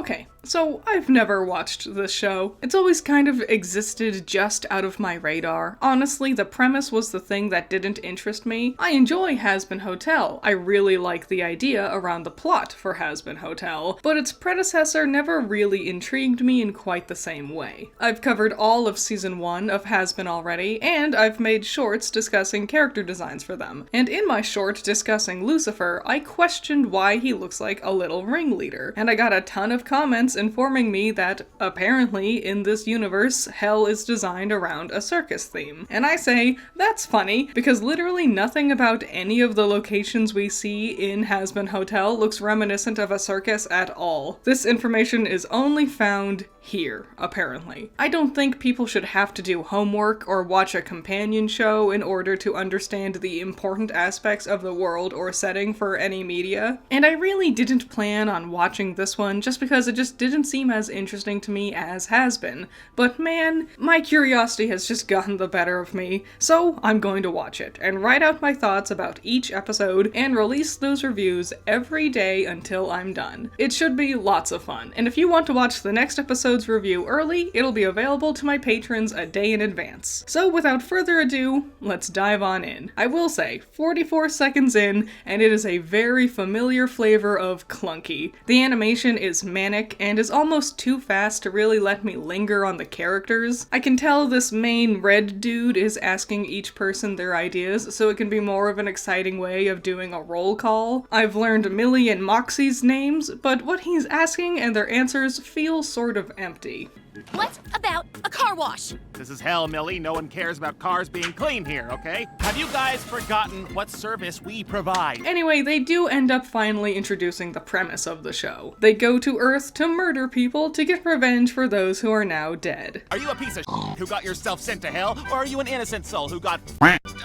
Okay, so I've never watched this show. It's always kind of existed just out of my radar. Honestly, the premise was the thing that didn't interest me. I enjoy Hazbin Hotel. I really like the idea around the plot for Hazbin Hotel, but its predecessor never really intrigued me in quite the same way. I've covered all of season 1 of Hazbin already, and I've made shorts discussing character designs for them. And in my short discussing Lucifer, I questioned why he looks like a little ringleader, and I got a ton of comments informing me that apparently in this universe, hell is designed around a circus theme. And I say, that's funny, because literally nothing about any of the locations we see in Hazbin Hotel looks reminiscent of a circus at all. This information is only found here, apparently. I don't think people should have to do homework or watch a companion show in order to understand the important aspects of the world or setting for any media. And I really didn't plan on watching this one just because it just didn't seem as interesting to me as Hazbin. But man, my curiosity has just gotten the better of me, so I'm going to watch it and write out my thoughts about each episode and release those reviews every day until I'm done. It should be lots of fun, and if you want to watch the next episode's review early, it'll be available to my patrons a day in advance. So without further ado, let's dive on in. I will say, 44 seconds in, and it is a very familiar flavor of clunky. The animation is manic and is almost too fast to really let me linger on the characters. I can tell this main red dude is asking each person their ideas, so it can be more of an exciting way of doing a roll call. I've learned Millie and Moxie's names, but what he's asking and their answers feel sort of empty. What about a car wash? This is hell, Millie. No one cares about cars being clean here, okay? Have you guys forgotten what service we provide? Anyway, they do end up finally introducing the premise of the show. They go to Earth to murder people to get revenge for those who are now dead. Are you a piece of who got yourself sent to hell, or are you an innocent soul who got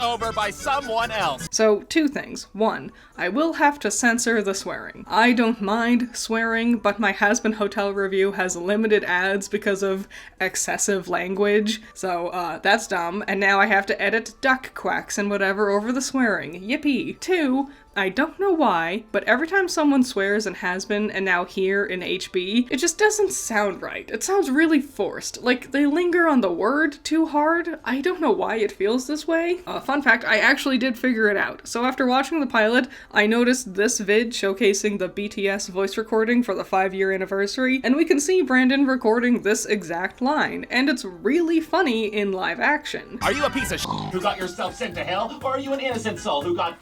over by someone else? So, two things. One, I will have to censor the swearing. I don't mind swearing, but my Hazbin Hotel review has limited ads because of excessive language, so that's dumb, and now I have to edit duck quacks and whatever over the swearing. Yippee. Two, I don't know why, but every time someone swears in Hazbin and now here in HB, it just doesn't sound right. It sounds really forced. Like, they linger on the word too hard. I don't know why it feels this way. Fun fact, I actually did figure it out. So after watching the pilot, I noticed this vid showcasing the BTS voice recording for the 5-year anniversary, and we can see Brandon recording this exact line, and it's really funny in live action. Are you a piece of who got yourself sent to hell, or are you an innocent soul who got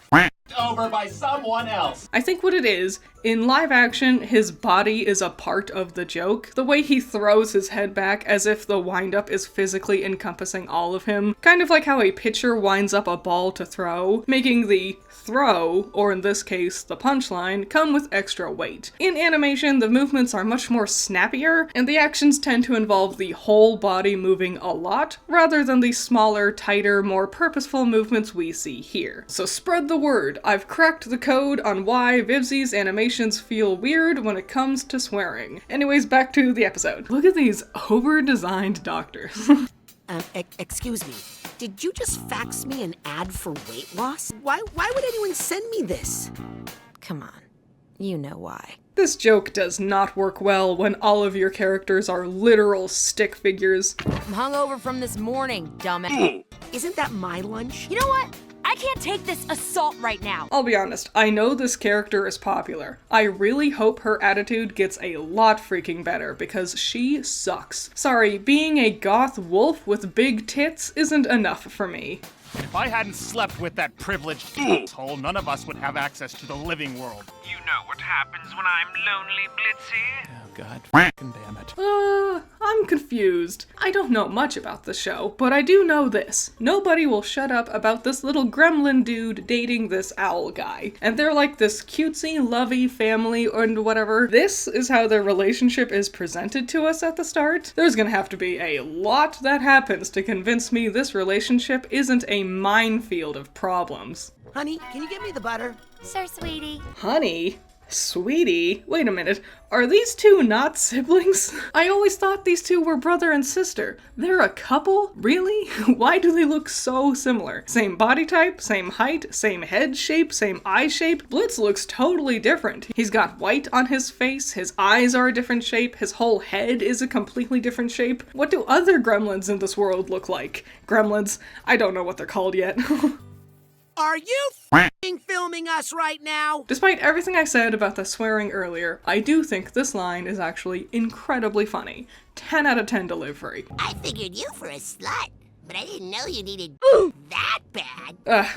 over by someone else? I think what it is, in live action, his body is a part of the joke. The way he throws his head back as if the wind-up is physically encompassing all of him. Kind of like how a pitcher winds up a ball to throw, making the throw, or in this case, the punchline, come with extra weight. In animation, the movements are much more snappier, and the actions tend to involve the whole body moving a lot, rather than the smaller, tighter, more purposeful movements we see here. So spread the word. I've cracked the code on why Vivzi's animations feel weird when it comes to swearing. Anyways, back to the episode. Look at these over-designed doctors. Excuse me. Did you just fax me an ad for weight loss? Why would anyone send me this? Come on, you know why. This joke does not work well when all of your characters are literal stick figures. I'm hungover from this morning, dumbass. Isn't that my lunch? You know what? I can't take this assault right now. I'll be honest, I know this character is popular. I really hope her attitude gets a lot freaking better because she sucks. Sorry, being a goth wolf with big tits isn't enough for me. If I hadn't slept with that privileged asshole, none of us would have access to the living world. You know what happens when I'm lonely, Blitzy? Oh god, fucking damn it. I'm confused. I don't know much about the show, but I do know this. Nobody will shut up about this little gremlin dude dating this owl guy. And they're like this cutesy, lovey family and whatever. This is how their relationship is presented to us at the start. There's gonna have to be a lot that happens to convince me this relationship isn't a minefield of problems. Honey, can you get me the butter? Sir, sweetie. Honey? Sweetie? Wait a minute, are these two not siblings? I always thought these two were brother and sister. They're a couple? Really? Why do they look so similar? Same body type, same height, same head shape, same eye shape? Blitz looks totally different. He's got white on his face, his eyes are a different shape, his whole head is a completely different shape. What do other gremlins in this world look like? Gremlins? I don't know what they're called yet. Are you f***ing filming us right now? Despite everything I said about the swearing earlier, I do think this line is actually incredibly funny. 10 out of 10 delivery. I figured you for a slut, but I didn't know you needed that bad.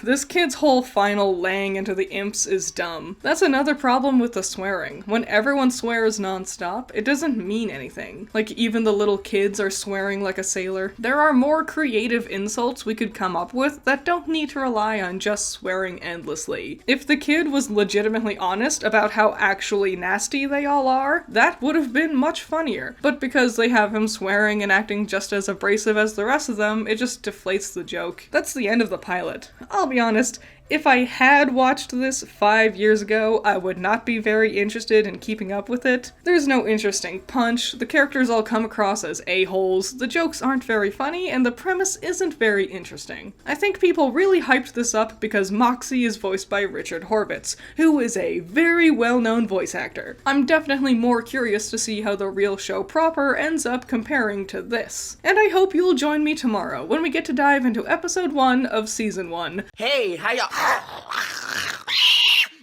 This kid's whole final laying into the imps is dumb. That's another problem with the swearing. When everyone swears non-stop, it doesn't mean anything. Like, even the little kids are swearing like a sailor. There are more creative insults we could come up with that don't need to rely on just swearing endlessly. If the kid was legitimately honest about how actually nasty they all are, that would have been much funnier. But because they have him swearing and acting just as abrasive as the rest of them, it just deflates the joke. That's the end of the pilot. I'll be honest, if I had watched this 5 years ago, I would not be very interested in keeping up with it. There's no interesting punch, the characters all come across as a-holes, the jokes aren't very funny, and the premise isn't very interesting. I think people really hyped this up because Moxie is voiced by Richard Horvitz, who is a very well-known voice actor. I'm definitely more curious to see how the real show proper ends up comparing to this. And I hope you'll join me tomorrow when we get to dive into episode 1 of season 1. Hey, how y'all?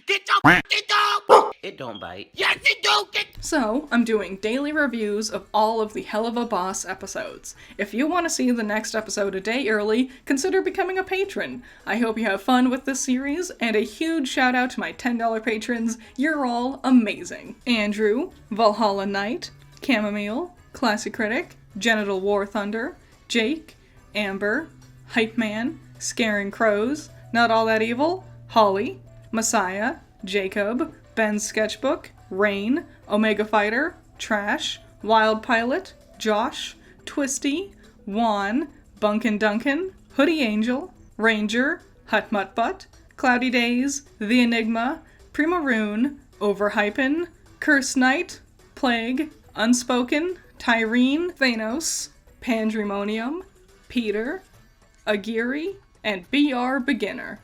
Get the dog! It don't bite. Yes, it do! So, I'm doing daily reviews of all of the Helluva Boss episodes. If you want to see the next episode a day early, consider becoming a patron. I hope you have fun with this series, and a huge shout out to my $10 patrons. You're all amazing. Andrew, Valhalla Knight, Chamomile, Classic Critic, Genital War Thunder, Jake, Amber, Hype Man, Scaring Crows, Not All That Evil, Holly, Messiah, Jacob, Ben's Sketchbook, Rain, Omega Fighter, Trash, Wild Pilot, Josh, Twisty, Juan, Bunkin Duncan, Hoodie Angel, Ranger, Hut Mutt Butt, Cloudy Days, The Enigma, Primaroon, Overhypen, Curse Knight, Plague, Unspoken, Tyrene, Thanos, Pandemonium, Peter, Aguirre, and BR Beginner.